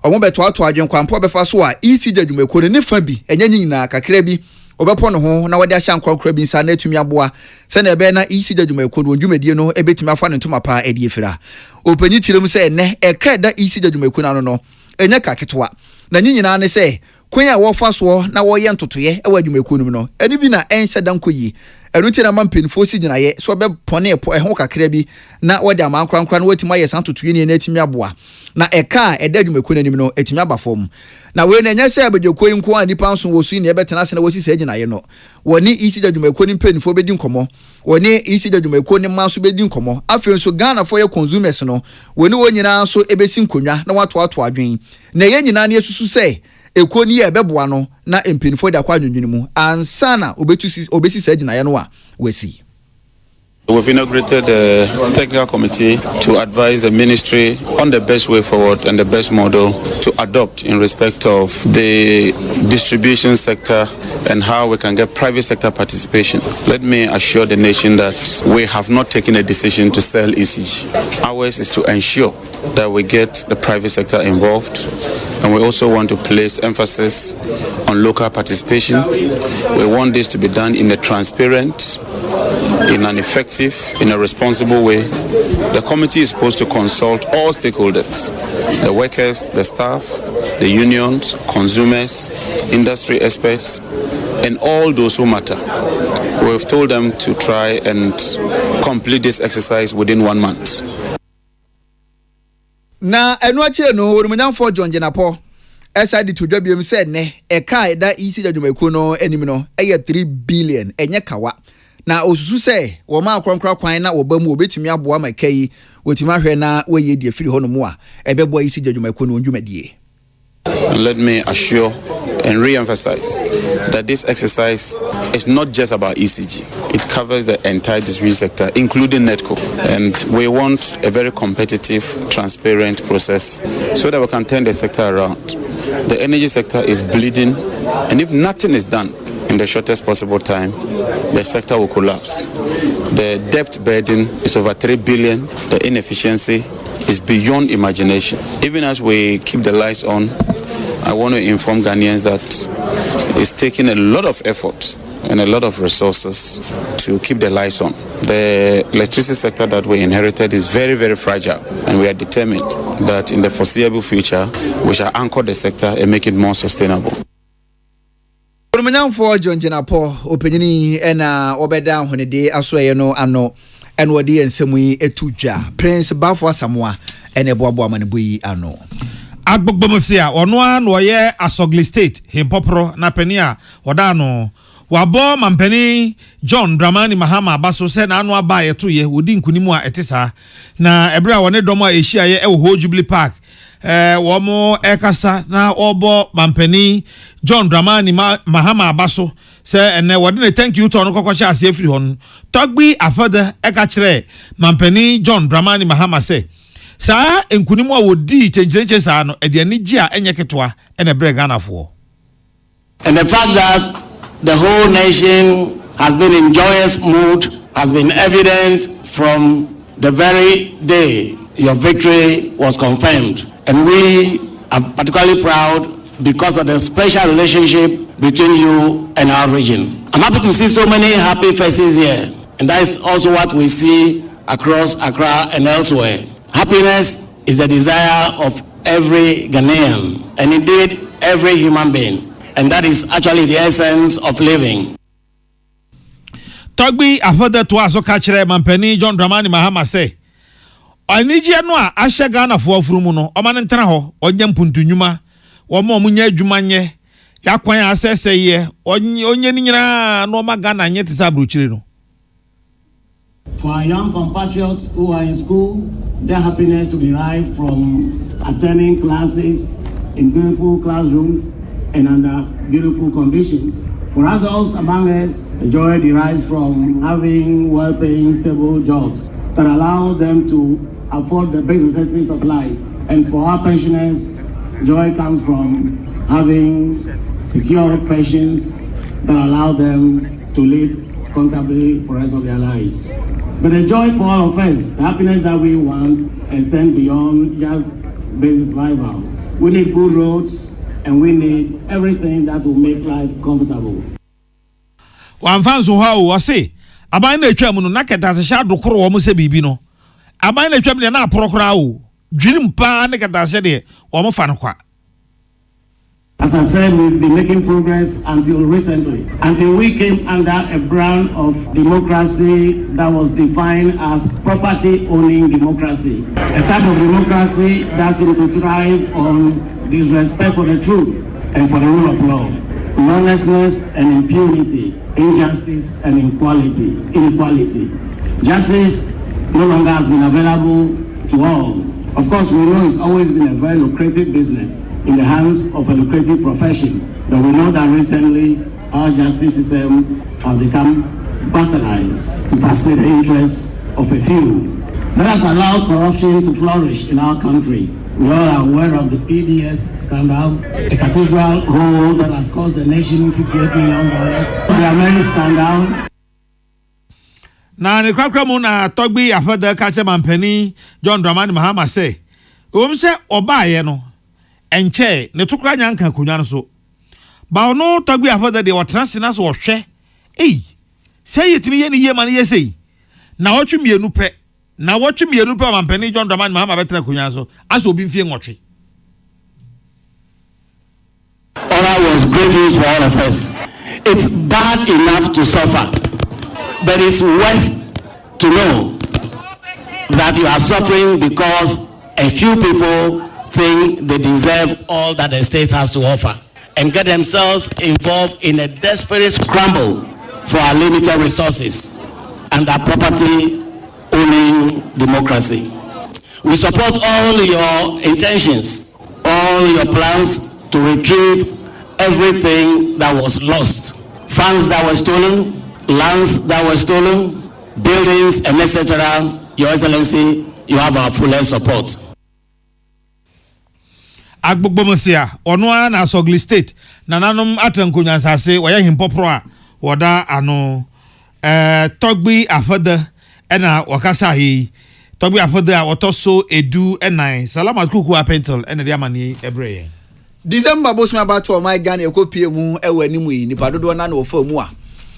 omo beto ato adwen kwampo befa so a EC jadwumako no ne fa bi enya nyina kakra bi obepo no ho na wode ahya nkwakra bi nsa na atumi aboa se na ebe na EC jadwumako no dwumedie no ebetumi afa ne ntoma pa edi efira opanyi tirem se ne eka da EC jadwumako no no enya kaketoa na nyina ne se kwen a wo fa so na wo ye ntotoye e wa dwumako no eni bi na enhyɛ dan koyi enu ti na man penfo si gina ye so be pone ho kakra bi na wode aman krankran na watima ye santoto ye na etimi aboa na eka eda dwumako nanim no etimi aba fom na we na nya se abedwako yi nko anipa nso wo su ne betena se na wosi se gina ye no woni isi dwumako ni penfo bedi nkomo woni isi dwumako ni manso bedi nkomo afi nso Ghana for ye consumers no woni wonyina nso ebesi nkonwa na wato adwen na ye nyina na yesusu se ekoni ye beboa no na empinfo da kwa nwunwunu mu ansana obesi se gina ye no a wesi. We've inaugurated a technical committee to advise the ministry on the best way forward and the best model to adopt in respect of the distribution sector and how we can get private sector participation. Let me assure the nation that we have not taken a decision to sell ECG. Ours is to ensure that we get the private sector involved, and we also want to place emphasis on local participation. We want this to be done in a transparent, in an effective, in a responsible way. The committee is supposed to consult all stakeholders, the workers, the staff, the unions, consumers, industry experts, and all those who matter. We've told them to try and complete this exercise within 1 month. Na enu achire no orumunyamfo John Jenapo SID to dwabiem said ne eka eda isi dwumako no enim no 3 billion enye kawa na osusu se wo ma akronkra kwan na obamu obetimi aboa makai wotimi ahwe na weye die firi hono mu a ebebo isi dwumako no ndwumadie. And let me assure and re-emphasize that this exercise is not just about ECG. It covers the entire distribution sector, including NETCO. And we want a very competitive, transparent process so that we can turn the sector around. The energy sector is bleeding, and if nothing is done in the shortest possible time, the sector will collapse. The debt burden is over 3 billion. The inefficiency is beyond imagination. Even as we keep the lights on, I want to inform Ghanaians that it's taking a lot of effort and a lot of resources to keep the lights on. The electricity sector that we inherited is very, very fragile, and we are determined that in the foreseeable future, we shall anchor the sector and make it more sustainable. For John Jenapo, opening and obeda honede asoye no ano and wadi and semui etuja Prince Bafwa Samoa and eboabo manibui ano. Agbogbomosia onwa no ye Asogli State himpopro na penia odano wabo mampeni John Dramani Mahama Abaso se na anu aba yeto ye wodi nkunimu a etisa na ebra wone domo a ehia ye ewo Jubilee Park womo ekasa na obo mampeni John Dramani Mahama Abaso se ene wode thank you to no kokosha ase afiri hon togbi afada eka kire mampeni John Dramani Mahama se sa enkunimu a wodi chenchereche sa no e de ani gi a enye ketwa ene bre Ghana fo. And the fact that the whole nation has been in joyous mood has been evident from the very day your victory was confirmed. And we are particularly proud because of the special relationship between you and our region. I'm happy to see so many happy faces here. And that is also what we see across Accra and elsewhere. Happiness is the desire of every Ghanaian and indeed every human being. And that is actually the essence of living. Togbi afada to aso ka kire mampani John Dramani Mahama say anije no a ahye Ghana fo afurumu no o man ntena ho onye mpuntunwuma wo ma omunya adwuma nye yakwan asese ye onye ni nyina no ma Ghana nye tisa bruchire no. For our young compatriots who are in school, their happiness to derive from attending classes in beautiful classrooms and under beautiful conditions. For adults among us, the joy derives from having well-paying, stable jobs that allow them to afford the basic necessities of life. And for our pensioners, joy comes from having secure pensions that allow them to live comfortably for the rest of their lives. But the joy for all of us, the happiness that we want, extends beyond just basic survival. We need good roads, and we need everything that will make life comfortable. Wan fanso ha o se aban na atwa mu no na keta se sha dokoro wo mo se bibi no aban na atwa mu na aporokora o dwirim pa na keta se de wo mo fa no kwa. As I said, we've been making progress until recently, until we came under a brand of democracy that was defined as property-owning democracy, a type of democracy that seems to thrive on disrespect for the truth and for the rule of law, lawlessness and impunity, injustice and inequality. Justice no longer has been available to all. Of course, we know it's always been a very lucrative business in the hands of a lucrative profession, but we know that recently our justice system has become bastardized to facilitate the interests of a few. That has allowed corruption to flourish in our country. We all are aware of the PDS scandal, a cathedral hole that has cost the nation $58 million, the American scandal. Na ne kwakwa mu na togbi afada ka che mampani John Dramani Mahama say se obaaye no enche ne tokra nyanka kunwa no so ba no togbi afada de wotrase na so wohwe say yetimi ye ne ye man ye say na wotwe mienu pe mampani John Dramani Mahama betra kunwa so aso obi mfie nwotwe. Oral was great news for all of us. It's bad enough to suffer, but it's worse to know that you are suffering because a few people think they deserve all that the state has to offer and get themselves involved in a desperate scramble for our limited resources and our property-owning democracy. We support all your intentions, all your plans to retrieve everything that was lost, funds that were stolen, lands that were stolen, buildings, and etc. Your Excellency, you have our fullest support. Agbogbomosia onwa na Sogli State nananum atrankonya sase waya himpopro a woda ano togbi afada ena wakasa hi togbi afada wotoso edu enai salamat kuku apentel ena dia mani ebreye December bosma about my Ghana ekopie mu ewo animu yi nipa dodo na na ofa mu a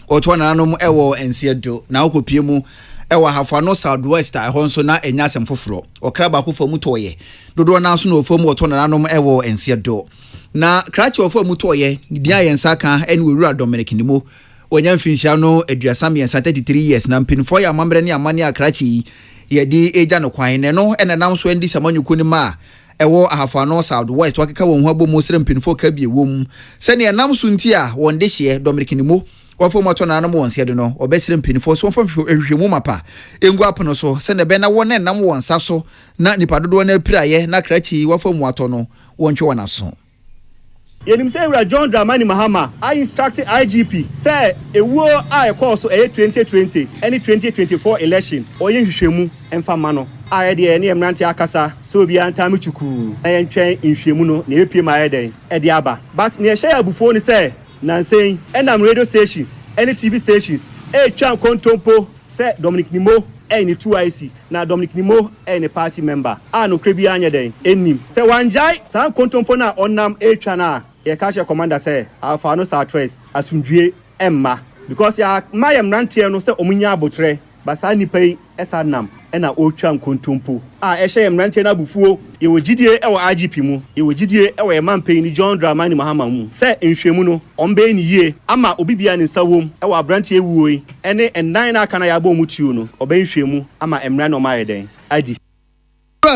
oto nanom ewo ensiedo na okopie mu ewa hafano southwest a nso na enyasem foforo okra ba ko famu toye dodo na so na ofa mu oto nanom ewo ensiedo na krachi ofa mu toye dia yensa kan ene wura Dominic Nimo wonya mfinhia no aduasam yensa 33 years na mpinfo ya mambre ne amane akrachi ye di eja no kwan ne no ene nam so ndi samanyuku ni ma ewo ahafano southwest wakeka won ho abomo sere mpinfo ka bie wom sene enam so nti a won de hye Dominic Nimo wafo mato na anam won sede no obesere mpinfo so won fa ehwehwemu mapa engu apono so sene be na won enam won sa so na nipa dodo na piraye na krachi wafo mu ato no won twe won aso. Yenim say we John Dramani Mahama I instructed IGP say ewo a call so 2020 any 2024 election oye hwehwemu emfa ma no aye de ne emrante akasa so bi antame chuku aye ntwen nhwehemu no na epie ma aye den e de aba but ne share abufo ni say nansen enam radio stations any TV stations twa kontompo say Dominic Nimo any 2IC na Dominic Nimo any party member no krebi anya den enim say wanjai san kontompo na onam twa na ye catch commander say Alpha no Southwest asundue emma because ya mayem rantie no say omunya abotre basa nipa yi esa nam ena otwa nkontompo ehye yem rantie na bufuo ye wogidie e wo IGP mu ye wogidie e wo emampen ni John Dramani Mahama mu say nhwemu no ombe ni yie ama obibia ni nsawom e wo abrantie wuo yi ene ennan na aka na ya bo mutuo no obe nhwemu ama emra no mayeden adi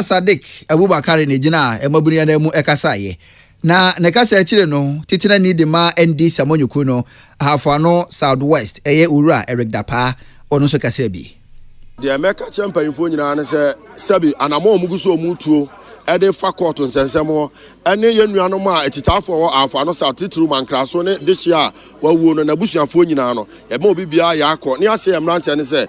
Sadik Abubakar ne gina emabuni ya mu ekasaye na nekasa akire no titina ni de ma ND Samonyuku no ahafano southwest eye ura Eric Dapa ono so kasa bi de America champion fo nyina ne se sabi anamo omuguso omutuo ede fa court nsensemo ene yenuanom a etitafo ahafano south titru mankraso ne dehia wawuo no na busuafo nyina no e ma obi bia ya akọ ne ase emrante ne se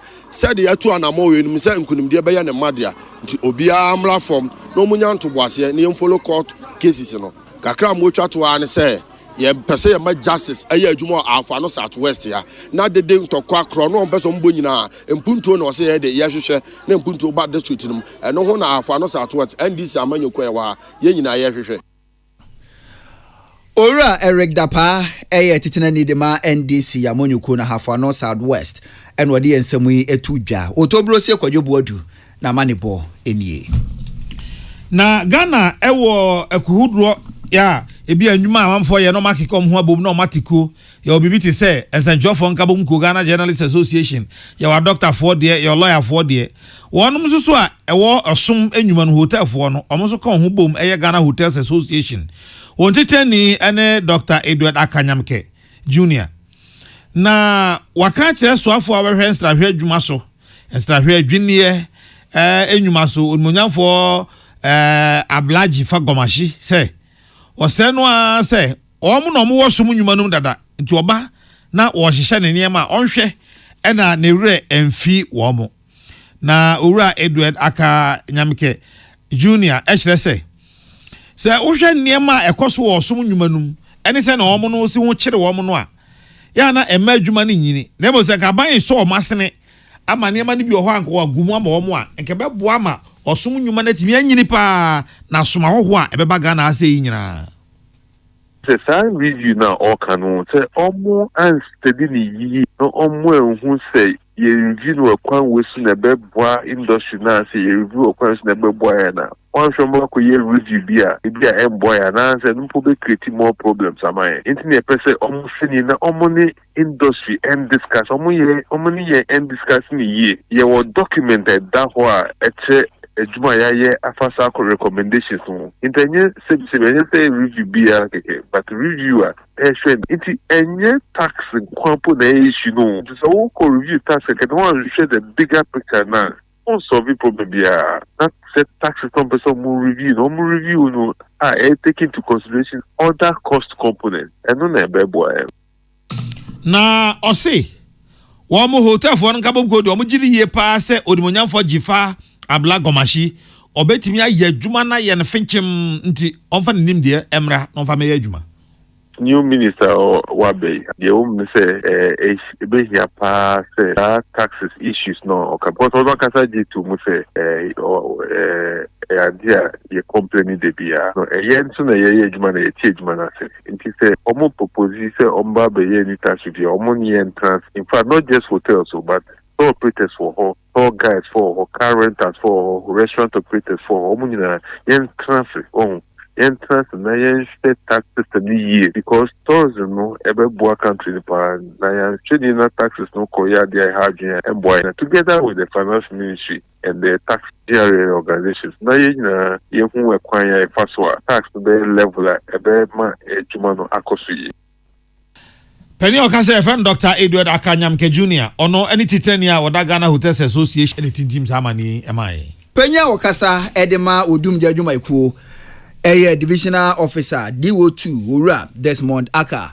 de atu anamo wenum se nkunimde be ye ne madea nti obia amla form no munya ntoboase ne follow court cases no kakra mo twa to an say ye pese ye ma justice aye adwuma afano southwest ya na dede ntokwa kro no mpeso mbo nyina empuntuo na ose ye de ye hwehwe na empuntuo ba district nim eno ho na afano southwest ndc amanyoko ye wa ye nyina ye hwehwe Ora Eric Dapa eye titina ni de ma NDC amanyoko na afano southwest eno de ensemu etudwa otobro sie kwadwobo adu na manebo enie na Ghana ewo ekuhudro ya ebi anwuma amamfo ye no makeka ho abom no matiko ye obibi te say ensanjofo nkabom ko Ghana Journalists Association ye wa doctor for de ye lawyer for de wonum so a ewo osom anwuma no hotel for no omo so kan ho bom eye Ghana Hotels Association wontitani ene Dr. Edward Akanyamke Junior na waka kire so afo awehwe nstrahwe adwuma so nstrahwe adwiniye enwuma so onmonyamfo ablaji fagomashi say Osteno a say, Omu no mu wasum nyumanum dada, nti oba na wo hihye ne niema onhwe ena ne wre emfi wo mo. Na owura Edward Aka Nyamke Junior ehre say, wo hwe niema ekoso wo sum nyumanum, ene say na omu no si ho kire wo mo no a. Ya na ema adwuma ne nyini. Na bo say ka ban so o masene ama niema ne bi ho anko agumu ama wo mo a, nke beboa ma osum nyuma na timi anyini pa na soma hoho a ebeba Ghana ase yi nyina se san review na Akan se omo and steady ni yi no omo ehun se ye review no kwan wesu na beboa industry na se ye review kwan wesu na beboa ya na on shomo ko ye review bia emboa ya na se no be create more problems amaye internet pese omo sini na omo ni industry and discuss omo ni ye and discuss ni ye wo documented that ho a eche ejuma ya afasa ko recommendations no intenye se review bia but reviewer it's enye tax kwampo na issue no so ko review tax ke no share the bigger picture na on solve problem bia that set taxes no person more review no take into consideration other cost components and no na bebo na osi wo mo hotel for nkabom ko do mo giri ye pa se odimonyamfo jifa abla gomashi obetimi aye adwuma na ye ne finchem nti onfa nim de emra onfa me adwuma new minister wabe the home say be here pa say taxes issues no okay but on kasa jitu mu say idea ye complain de bia no yen so na ye adwuma na ye ti adwuma na say nti say omo propose say omba be ye ni tax review omo ni entrance in fact not just hotels but operators for all guys for car renters for restaurant operators for omunina entrance na yen state tax system ni because tourism no ebeboa country pa na yen trading taxes no koya dia hardware and boy together with the finance ministry and the tax organizations na yen hu ekwan ya faswa tax be level ebe ma ejuma no akosu Penny Okase friend Dr. Edward Akanyamke Junior ono any titania wada Ghana Hotels Association anything teams amani emai Penny Okasa edema odum jadwuma ikuo divisional officer DO2 owura Desmond Aka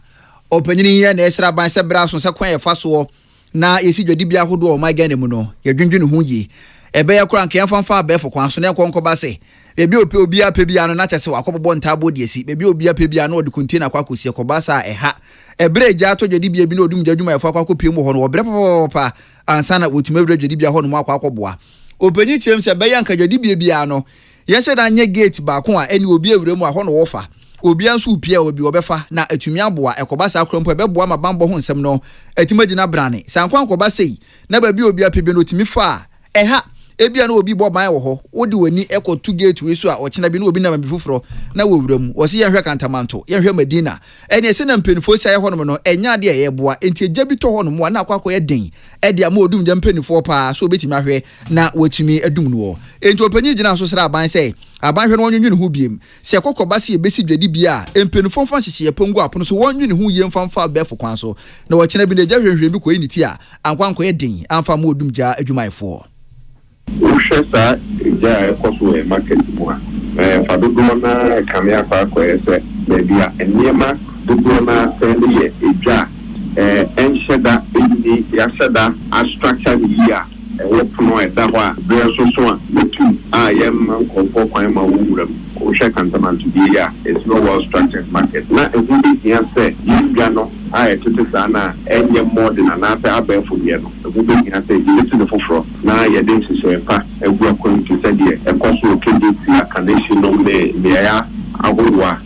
opanyini ye na esra ban se bra so se kwan ye faso na yesi dwadibia hodo o ma Ghana mu no ye dwendwene ho yi ebe ye kura nkan fanfa be fo kwan so na konko ba se bebi obi apebia no na chese wakobobo ntabo de esi bebi obi apebia no de container kwa kosi ko sa eha ebre gya to dwadibia bi no odum jadwuma ye fa kwa kopie mu ho no obre papa ansa na otumewre dwadibia ho no akwa akoboa opanyi tirem se be yanka dwadibia bia no yese da nye gate ba ko a eni obi ewre mu a ho no wofa obi anso upia obi obefa na atumi aboa ekoba sa krompo ebeboa ma bambo ho nsem no atimagina brane sankwan koba sei na ba bi obi apebe no otimi fa eha ebia na obi bo ban wo ho wodi wani ekotu gate we so a ochina bi na obi na mabi fufuro na wowuram wo se yehwe kantamanto yehwe Medina ene ese na mpenifo sia ye honom no enya de ye boa enti eja bi to honom wa na akwa ye den ede ama odum je mpenifo pa so obetimi ahwe na wotumi adum no enti opanyi gina so sra ban sei abanhwe no wonwene ho biem se kokoba se ebesi dwadi bia empenifo mfa hyehye pongu apono so wonwene ho ye mfa befo kwan so na wochina bi na eja hwehwe bi ko yi ti a ankwanko ye den amfa ma odum ja adwumaifo Ushesa ja ekoso e market mu a fadogo na kamia fa ko ese bia eniema dogo na sele ye eja ensheda eni ya sheda a structure here wo puno e da ho a be so a metu a yem ko kwan ma wuram o she kantaman to be here it's no well structured market na ebi here say yibia no a etete sana enye modern na ata abefo ye no ebi here say you to the foforo na ye dey se pa egu akon to say the ekoso okedi ti akanation no me ya agorwa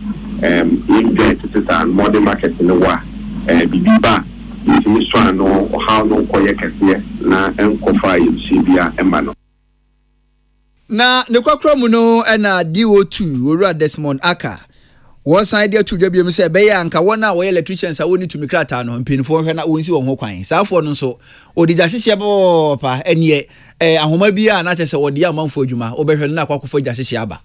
inge etete sana modern market no wa bibiba ni so ano how no koye kese na enkofa yibia emano na ne kwakra mu no na DO2 owura Desmond Aka One side there to Jabi say be anka wona we electricians a woni tumi krata no mpinfo hwe na wonsi won ho kwan saafo no so odija hyehyɛ bo pa enie ahoma bi a na kyese odi amanfo adwuma obehwe na akwakofa gya hyehyɛ aba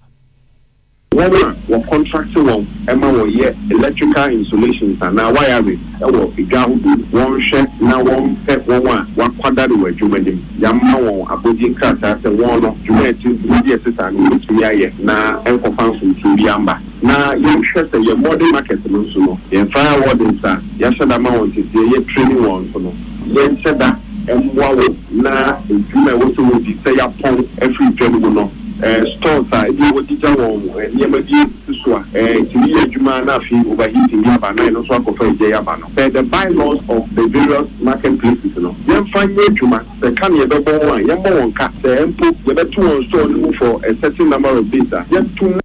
one contracting one Emma will hear electrical installations and now wiring will be down one shed now one pet one quadrat were juvenile Yamaw abodi kata and one of Juventus media system which we are now and from Yamba. Now you shut your modern market solution the fire wardens are Yashada amount is the training one so no then said that and wow now you also will be say upon every general stores are they were teacher one Yamadi to Juma Nafi overheating Yabana and also Yabano. The bylaws of the various marketplaces, you know. Then find Juma, the Kanye double one, Yamon cat, the Empo, the two store for a certain number of days. Yet two.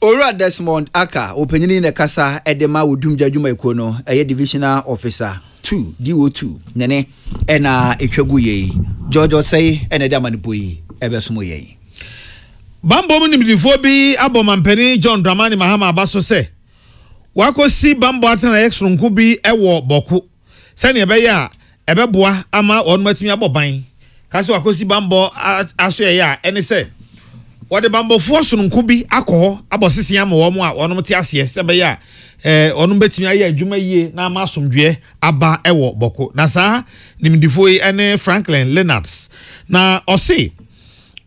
Ora Desmond Aka, opening in a casa at the Mawudum Jajuma Kono, a divisional officer 2, DO2, Nene, and Echeguye, George say, and a Damanipui, Ebesumoye. Bambo nimdifo bi abomampani John Dramani Mahama abaso se wakosi bambo atena exrunku bi ewo boku sene ebeya ebeboa ama onmatimi aboban kasi wakosi bambo aso ya ene se wode bambo fo sonunku bi akọ abosisi ama wo mu a onom te ase se beya onom betimi aye adwuma yie na ama asomdwe aba ewo boku na sa nimdifo ene Franklin Leonards na osi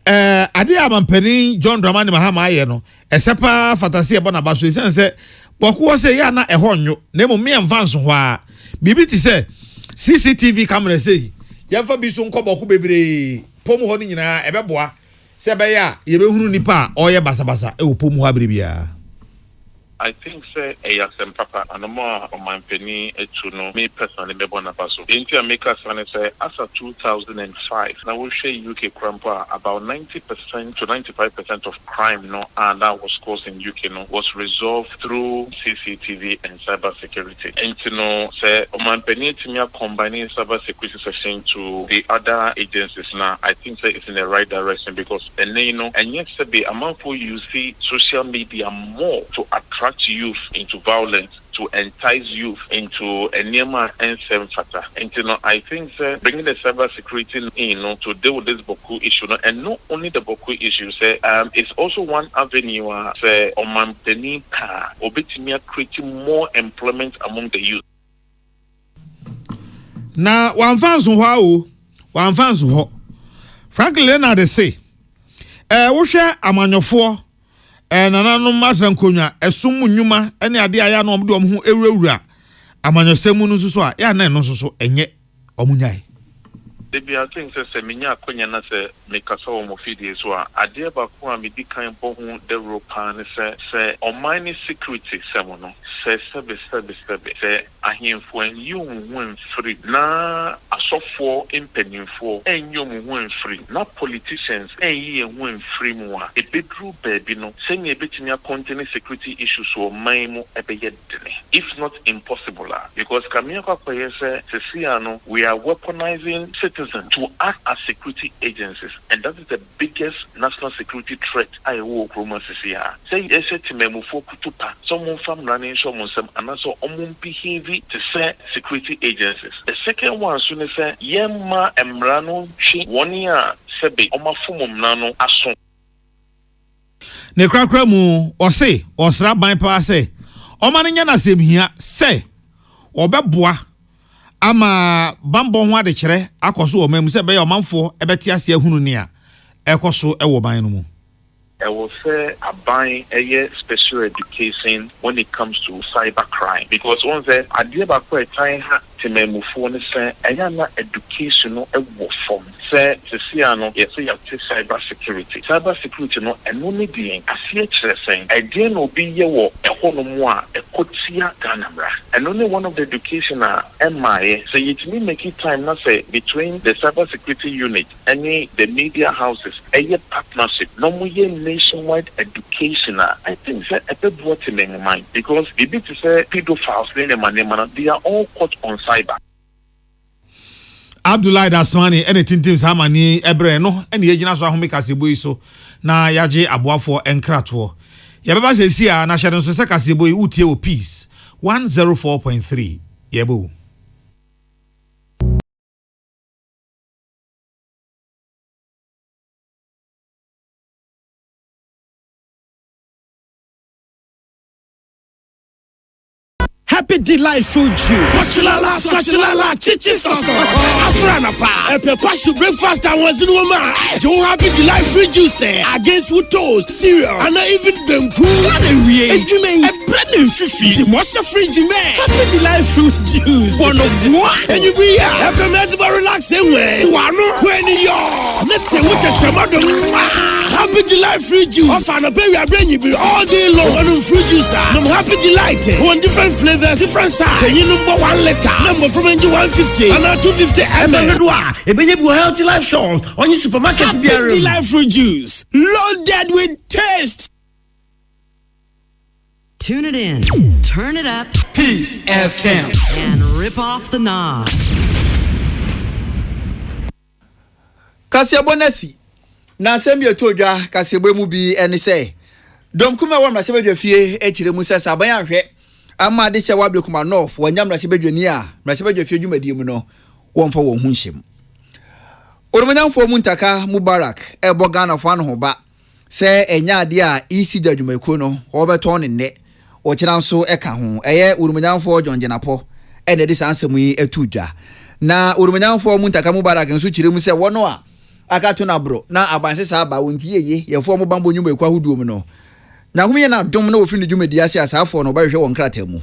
ade amampani John Dramani Mahama aye no esepa fatasi ebo na baso sense boku wo se ya na ehonyo na emu me mfanso ho a bibi ti se CCTV camera sei yemfa bi so nko boku bebre pomu ho ni nyina ebeboa se be ya ye be hunu nipa oye basabasa e wo pomu ha brebia. I think say ASM Papa and more on my penny no me personally be born abaso. Into America say as of 2005 now we share UK crime about 90% to 95% of crime no and that was caused in UK no was resolved through CCTV and cyber security. And say on my penny to combining cyber security section to the other agencies now I think say it's in the right direction because and yes be among who you see social media more to attract youth into violence, to entice youth into a Nema and seven factor. And I think bringing the cyber security in to deal with this Boku issue, and not only the Boku issue, it's also one avenue say on Manteni Obitimia creating more employment among the youth. Na one fans ho Franklin Leonard say wo hwe amanyofo nananom masankonya esum nnwuma ene ade aya na omde omho ewurawura amanyosemu no so a ya na no so enye omunyai Debi I think say minya akonya na say mekasa wo mofidi so a ade ba ko a medi kan bo hu de ropa ne say omani security semono say sebe say ahemfo en yum free na asofo impenimfo en yum free na politicians en yi en free mu a ebedru baby no say ne betimi continue security issues so man mu ebeye dene if not impossible because kamia kwa say no we are weaponizing to act as security agencies, and that is the biggest national security threat I will promise here. Say yes to memu for kutupa, someone from running someone some and also behave to say security agencies. The second one soon say yema emrano chi 1 year sebe omafumum nano ason. Ne krakra mu ose osra ban pa se omane nya na sem hia se obeboa ama bambo ho ade kire akoso o mamu se be ya omanfo ebeti ase ahunu ni a ekoso ewo ban no mu I will say a buying a special education when it comes to cyber crime because once I did about quite time to memu phone say ayana educational e wo form say no yes you have cyber security no and only being asie kire say I dey no be ye wo e hono mu a e kotia ganamra and only one of the education MI so it me make it time na say between the cyber security unit and the media houses a partnership no mu ye nationwide education I think say a bit what in mind because the bit to say pedophiles they are all caught on cyber. Abdullahi Dasmani anything teams hamani ebre no ene yegina so ahome kasebo iso na yaje aboafo enkrato Yababa says here, National Society boy utie o peace 104.3. Yebo. Happy delightful June. Wachulala, swachulala, chichi soso. Afrana pa. Epe pashu breakfast and was in woman. Joe happy delightful juice. Against with toast, cereal, and even them cool. And we a bread and fifi. The monster fridge man. Happy delightful juice. One of one. And you be here. Happy medical relax anyway. So I know when you're. Let's say what a chamado. Happy delightful juice. Off and a baby, I bring you all day long. On fruit juice. I'm happy delight. One different flavor. Different size. You number 1 liter. Number from 150 and 250 ml. A baby will healthy life shows on your supermarket. Happy life fruit juice, loaded with taste. Tune it in, turn it up, Peace FM, and rip off the knob. Kasia Bonesi. Na sembi otodwa kasia mu bi ene say. Dom kuma wa mra sebedwa fie echire mu sesa ban ahwe. Ama de se wable kuma north wanyam na sebedwani a mra sebedwa fie dwumadi mu no wonfa won hu nhyem. Oromanyamfo mu ntaka Mubarak ebo Ghana fo an ho ba se enya ade a isi dwadwumako no obeto ne nne o kira nso eka ho eye oromanyamfo jonjenapo ene de sansemu yi etudwa na oromanyamfo mu ntaka Mubarak nso kire mu se wono a akato na bro na abanse sa ba wonti yeye yefo mo bambo nyumako ahuduo mu no na humiye na dom na ofini dwumadi ase asafo no ba hwehwe won krata mu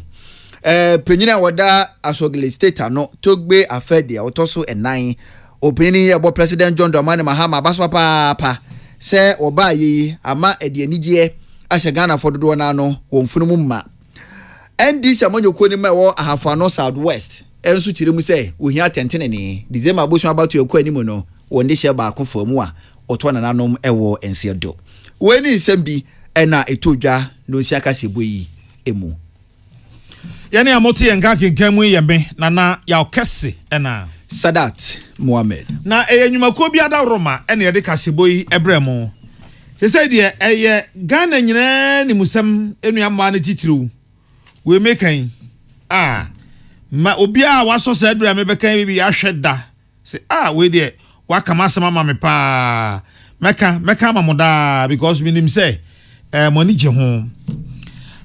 penyina woda asogile state no togbe afede otoso enan opini ebo President John Dramani Mahama baso papa se oba yi ama ede anigye ahye Ghana fododo na no wonfunu mu mma NDC amanyoko ni ma wo ahafano Southwest enso kire mu se ohia tentene ni December abosu abatu yakọ animu no wonde hye ba akofo mu a oto na nanom ewo ensiedo weni nsembi ena etodwa no siaka seboyi emu yani amoti enka kenkamu yembe na ya okese ena Sadat Mohammed na enyumako bi ada Roma ena ye de kaseboyi ebremu se say de eye Ghana nyina ni musam enuama na titiru we mekan ma obi a waso sa adura me bekan bi ahweda se we de waka masama ma me pa meka mamoda because minim say money je ho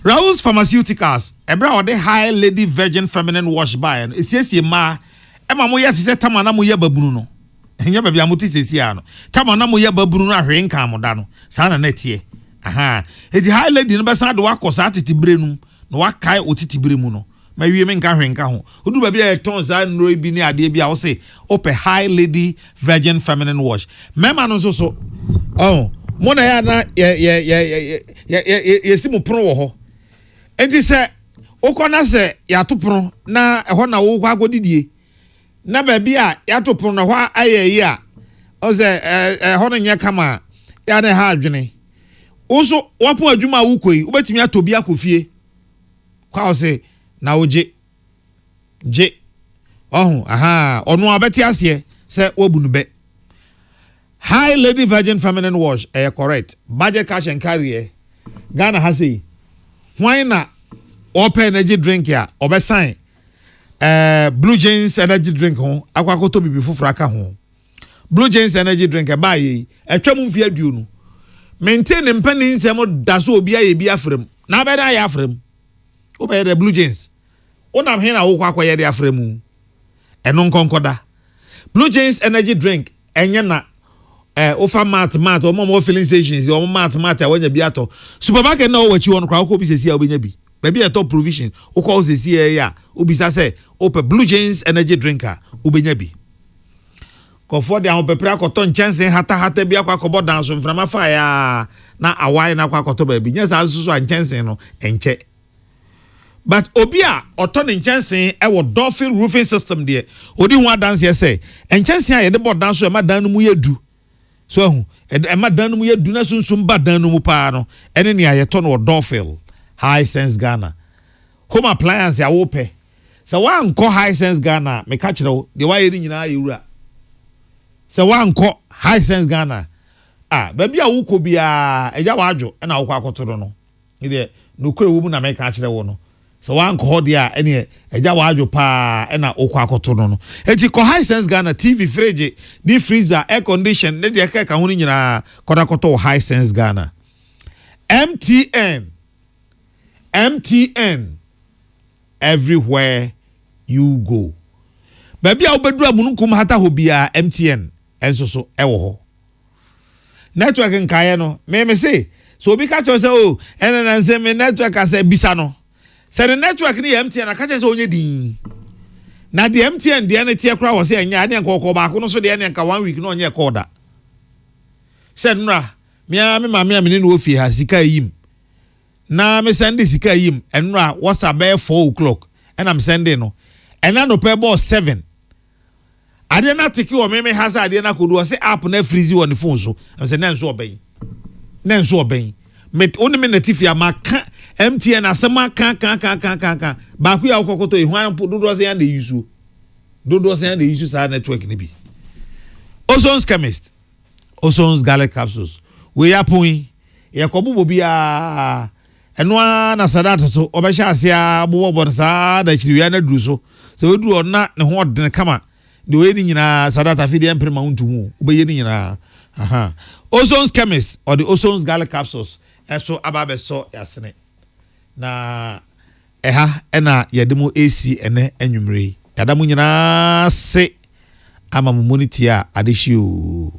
Raoul's Pharmaceuticals ebra ode High Lady Virgin Feminine Wash by esiesie ma ema mo yesi se tamana mo ye babunu no enya ba bia moti sesia no tamana mo ye babunu no ahwe nka amoda no sa na netie edi High Lady no besa de wakosa atitibire num no wakai otitibire mu no ma wie me nka ahwe nka ho odu ba bia ton za nro bi ni ade bia wo se ope High Lady Virgin Feminine Wash mema no so mona ya na ye simu prono wo ho enti se okona se ya to prono na ho na wo kwa godidie na ba bia ya to prono na ho ayeyi a o se ho no nya kama ya na ha adwene uso wapo adwuma wukoi ubetimi atobi akofie kwa o se na oje onu abeti ase se wobunu be High Lady Virgin Feminine Wash correct budget cash and carry Ghana has a why na open energy drink ya obesan Blue James energy drink ho akwakoto bibi fufura aka ho Blue James energy drink ba yi atwam mfia duo no maintain mpani nsem da so obi aye bi afrem na be da ya afrem obe the Blue James onam he na wo kwakwa ye de afrem eno nkonkoda Blue James energy drink enye na ofa mat omo filling stations omo mat awanya bi ato supermarket na wachi won kwa ko bi sesi a obenya bi baby a top provision o ko sesi ya obisa say ope Blue James energy drinker obenya bi ko for the an pepra ko ton chance hata bi akwa ko bodan so mframa fa ya na awai na kwa ko to ba bi nya sa so chance no enche but obia oton chance e wo Dolphin roofing system there odi hu dance ye say chance a ye de bodan so e madan no mu yedu so ema dan mu ye duna sunsum ba dan mu pa no ene ne ayeto no Dolphin High Sense Ghana home appliance ya wo pe so wa nko High Sense Ghana me ka kire wo de wa yeri nyina ayewura so wa nko High Sense Ghana ba bia wo ko bia eja wa adwo na wo kwa akotoro no ide no kure wo mu na make achire wo no so wan ko de a ene eja wa adwo pa e na okwa akoto no enti ko Hisense Ghana TV fridge deep freezer air condition ne de ka ho nyina kodakoto Hisense Ghana MTN everywhere you go baby a obedu amununkum hata hobia MTN enso so ewo ho network nkaye no me say so obi ka cho say oh ene na nse me network asa bisa no say the network ni MTN aka che say onye din na the MTN de ene tie kra wo say enya ade nko ba ko no so de ene nka 1 week no onye koda say nra me ma me ni no ofie ha sika yim na me send sika yim enra WhatsApp be 4 o'clock and I'm sending no and na no pay boss 7 ade na tiki o me ha say ade na kodu o say app na freeze on the phone so I'm say na nso oben me oni me natifia maka MTN asema kan ba ku ya okokoto ehwan dodo say and dey use sa network ni bi Ozon's chemist Ozon's garlic capsules we yapon ye kobubo bia eno na sadata so obehya asia bobo sa da chiriwia na duru so we duru na ne ho odene kama de we ni nyina sadata fi de emprema untumu obeye ni nyina aha Ozon's chemist or the Ozon's garlic capsules eso ababe so yasene na eha ena yedemo AC ene anwumre yadamu nyina se ama mu monitor adehio